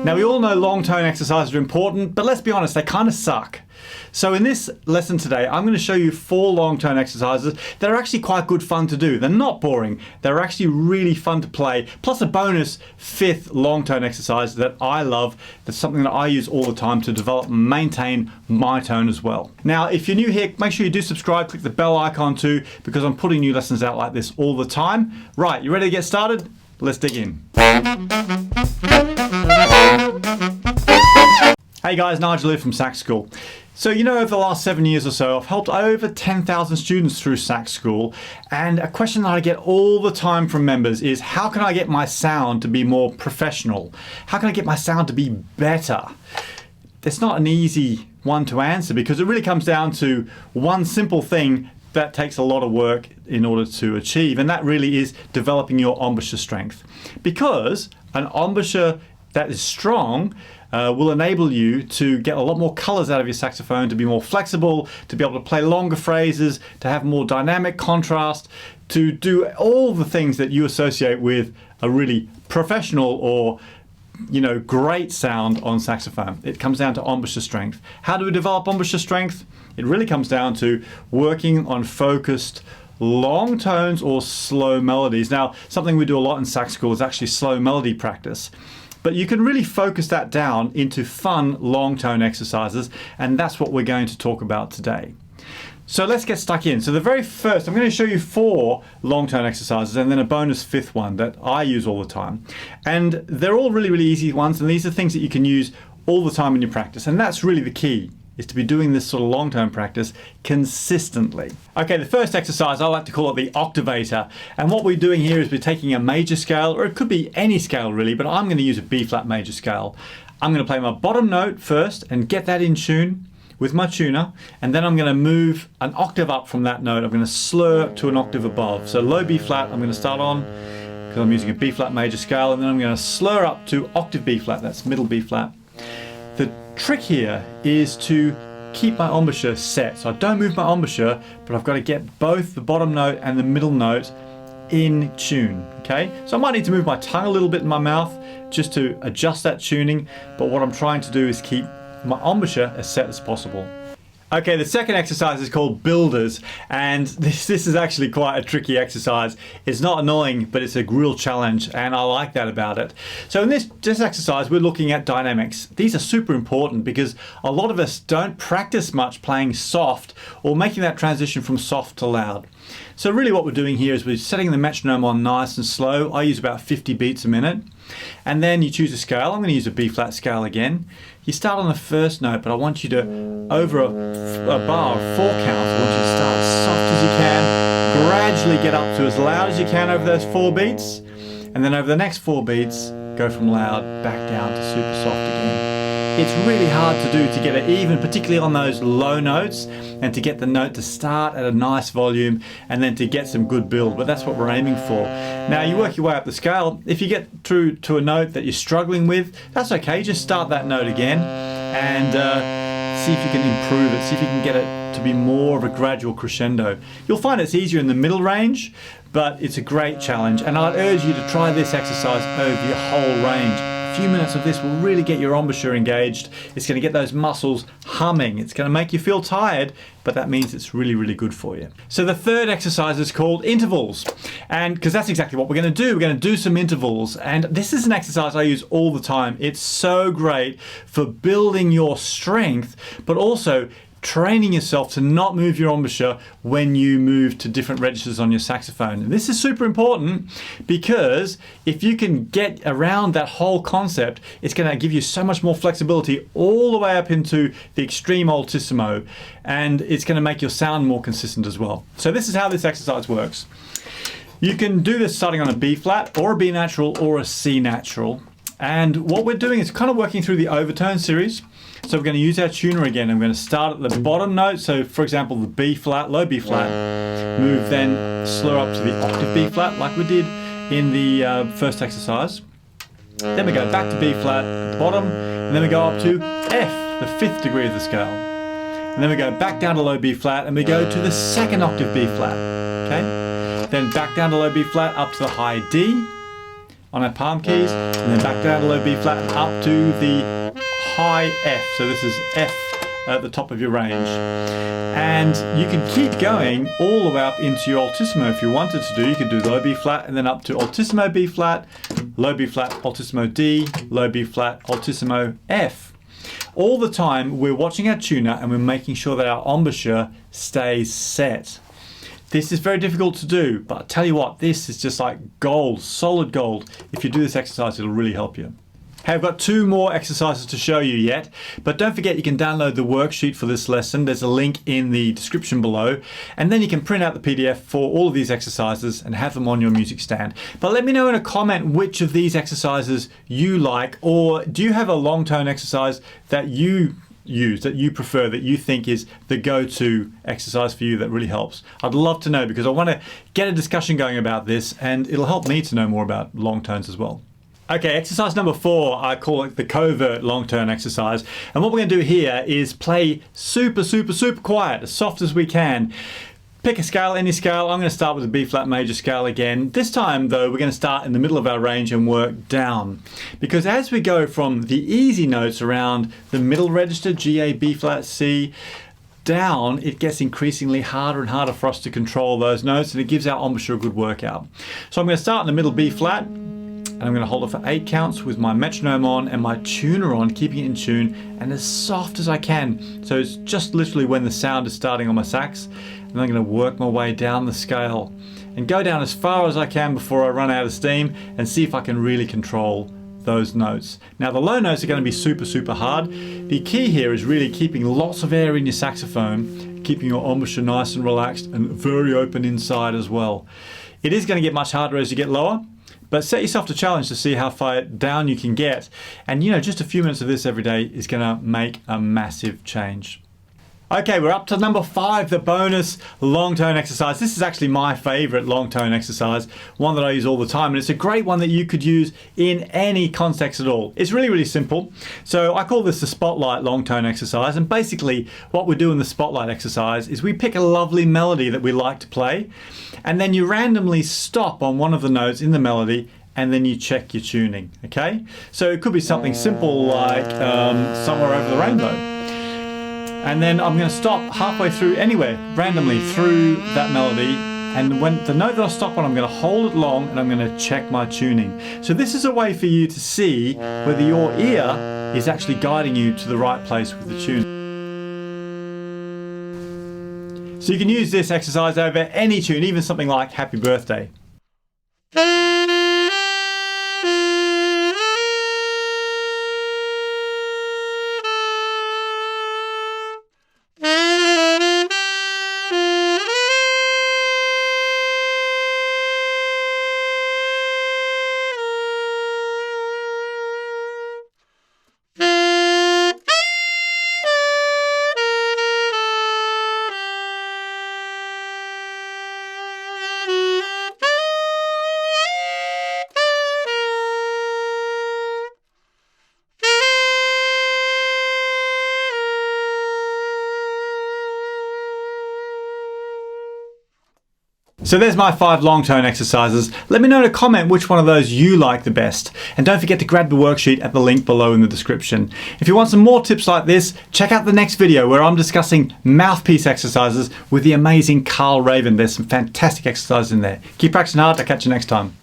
Now we all know long tone exercises are important, but let's be honest, they kind of suck. So in this lesson today, I'm going to show you 4 long tone exercises that are actually quite good fun to do. They're not boring, they're actually really fun to play, plus a bonus 5th long tone exercise that I love, that's something that I use all the time to develop and maintain my tone as well. Now if you're new here, make sure you do subscribe, click the bell icon too, because I'm putting new lessons out like this all the time. Right, you ready to get started? Let's dig in. Hey guys, Nigel here from Sax School. So you know, over the last 7 years or so, I've helped over 10,000 students through Sax School, and a question that I get all the time from members is, how can I get my sound to be more professional? How can I get my sound to be better? It's not an easy one to answer, because it really comes down to one simple thing that takes a lot of work in order to achieve, and that really is developing your embouchure strength. Because an embouchure that is strong will enable you to get a lot more colors out of your saxophone, to be more flexible, to be able to play longer phrases, to have more dynamic contrast, to do all the things that you associate with a really professional or great sound on saxophone. It comes down to embouchure strength. How do we develop embouchure strength? It really comes down to working on focused long tones or slow melodies. Now, something we do a lot in Sax School is actually slow melody practice. But you can really focus that down into fun long tone exercises, and that's what we're going to talk about today. So let's get stuck in. So the very first, I'm going to show you 4 long tone exercises and then a bonus 5th one that I use all the time. And they're all really, really easy ones, and these are things that you can use all the time in your practice, and that's really the key, is to be doing this sort of long-term practice consistently. Okay, the first exercise, I like to call it the Octave-ator. And what we're doing here is we're taking a major scale, or it could be any scale really, but I'm going to use a B-flat major scale. I'm going to play my bottom note first and get that in tune with my tuner, and then I'm going to move an octave up from that note. I'm going to slur to an octave above. So low B-flat, I'm going to start on, because I'm using a B-flat major scale, and then I'm going to slur up to octave B-flat, that's middle B-flat. The trick here is to keep my embouchure set. So I don't move my embouchure, but I've got to get both the bottom note and the middle note in tune, okay? So I might need to move my tongue a little bit in my mouth just to adjust that tuning, but what I'm trying to do is keep my embouchure as set as possible. Okay, the second exercise is called builders, and this is actually quite a tricky exercise. It's not annoying, but it's a real challenge, and I like that about it. So in this exercise, we're looking at dynamics. These are super important because a lot of us don't practice much playing soft or making that transition from soft to loud. So really what we're doing here is we're setting the metronome on nice and slow. I use about 50 beats a minute. And then you choose a scale. I'm going to use a B-flat scale again. You start on the first note, but I want you to, over a bar of 4 counts, I want you to start as soft as you can, gradually get up to as loud as you can over those 4 beats, and then over the next 4 beats, go from loud back down to super soft again. It's really hard to do, to get it even, particularly on those low notes, and to get the note to start at a nice volume and then to get some good build, but that's what we're aiming for. Now you work your way up the scale. If you get through to a note that you're struggling with, that's okay, just start that note again and see if you can improve it, see if you can get it to be more of a gradual crescendo. You'll find it's easier in the middle range, but it's a great challenge, and I'd urge you to try this exercise over your whole range. A few minutes of this will really get your embouchure engaged. It's going to get those muscles humming. It's going to make you feel tired, but that means it's really, really good for you. So the third exercise is called intervals, and because that's exactly what we're going to do. We're going to do some intervals, and this is an exercise I use all the time. It's so great for building your strength, but also training yourself to not move your embouchure when you move to different registers on your saxophone. And this is super important because if you can get around that whole concept, it's going to give you so much more flexibility all the way up into the extreme altissimo, and it's going to make your sound more consistent as well. So this is how this exercise works. You can do this starting on a B flat or a B natural or a C natural. And what we're doing is kind of working through the overtone series. So we're going to use our tuner again. I'm going to start at the bottom note. So for example, the B flat, low B flat, move then slur up to the octave B flat like we did in the first exercise. Then we go back to B flat at the bottom, and then we go up to F, the 5th degree of the scale. And then we go back down to low B flat, and we go to the 2nd octave B flat. Okay? Then back down to low B flat, up to the high D, on our palm keys, and then back down to low B flat and up to the high F. So this is F at the top of your range. And you can keep going all the way up into your altissimo if you wanted to do. You could do low B flat and then up to altissimo B flat, low B flat, altissimo D, low B flat, altissimo F. All the time we're watching our tuner and we're making sure that our embouchure stays set. This is very difficult to do, but I tell you what, this is just like gold, solid gold. If you do this exercise, it'll really help you. Hey, I've got 2 more exercises to show you yet, but don't forget you can download the worksheet for this lesson. There's a link in the description below, and then you can print out the PDF for all of these exercises and have them on your music stand. But let me know in a comment which of these exercises you like, or do you have a long tone exercise that you use, that you prefer, that you think is the go-to exercise for you that really helps? I'd love to know, because I want to get a discussion going about this, and it'll help me to know more about long tones as well. Okay, exercise number 4, I call it the covert long tone exercise. And what we're going to do here is play super quiet, as soft as we can. Pick a scale, any scale. I'm going to start with the B flat major scale again. This time though, we're going to start in the middle of our range and work down. Because as we go from the easy notes around the middle register, G, A, B flat, C, down, it gets increasingly harder and harder for us to control those notes, and it gives our embouchure a good workout. So I'm going to start in the middle B flat, and I'm going to hold it for 8 counts with my metronome on and my tuner on, keeping it in tune and as soft as I can. So it's just literally when the sound is starting on my sax, and I'm going to work my way down the scale and go down as far as I can before I run out of steam, and see if I can really control those notes. Now the low notes are going to be super hard. The key here is really keeping lots of air in your saxophone, keeping your embouchure nice and relaxed and very open inside as well. It is going to get much harder as you get lower, but set yourself a challenge to see how far down you can get. And you know, just a few minutes of this every day is going to make a massive change. Okay, we're up to number 5, the bonus long tone exercise. This is actually my favorite long tone exercise, one that I use all the time, and it's a great one that you could use in any context at all. It's really simple. So I call this the spotlight long tone exercise, and basically what we do in the spotlight exercise is we pick a lovely melody that we like to play, and then you randomly stop on one of the notes in the melody, and then you check your tuning, okay? So it could be something simple like Somewhere Over the Rainbow. And then I'm going to stop halfway through anywhere, randomly through that melody. And when the note that I stop on, I'm going to hold it long and I'm going to check my tuning. So this is a way for you to see whether your ear is actually guiding you to the right place with the tune. So you can use this exercise over any tune, even something like Happy Birthday. So there's my 5 long tone exercises. Let me know in a comment which one of those you like the best. And don't forget to grab the worksheet at the link below in the description. If you want some more tips like this, check out the next video where I'm discussing mouthpiece exercises with the amazing Carl Raven. There's some fantastic exercises in there. Keep practicing hard. I'll catch you next time.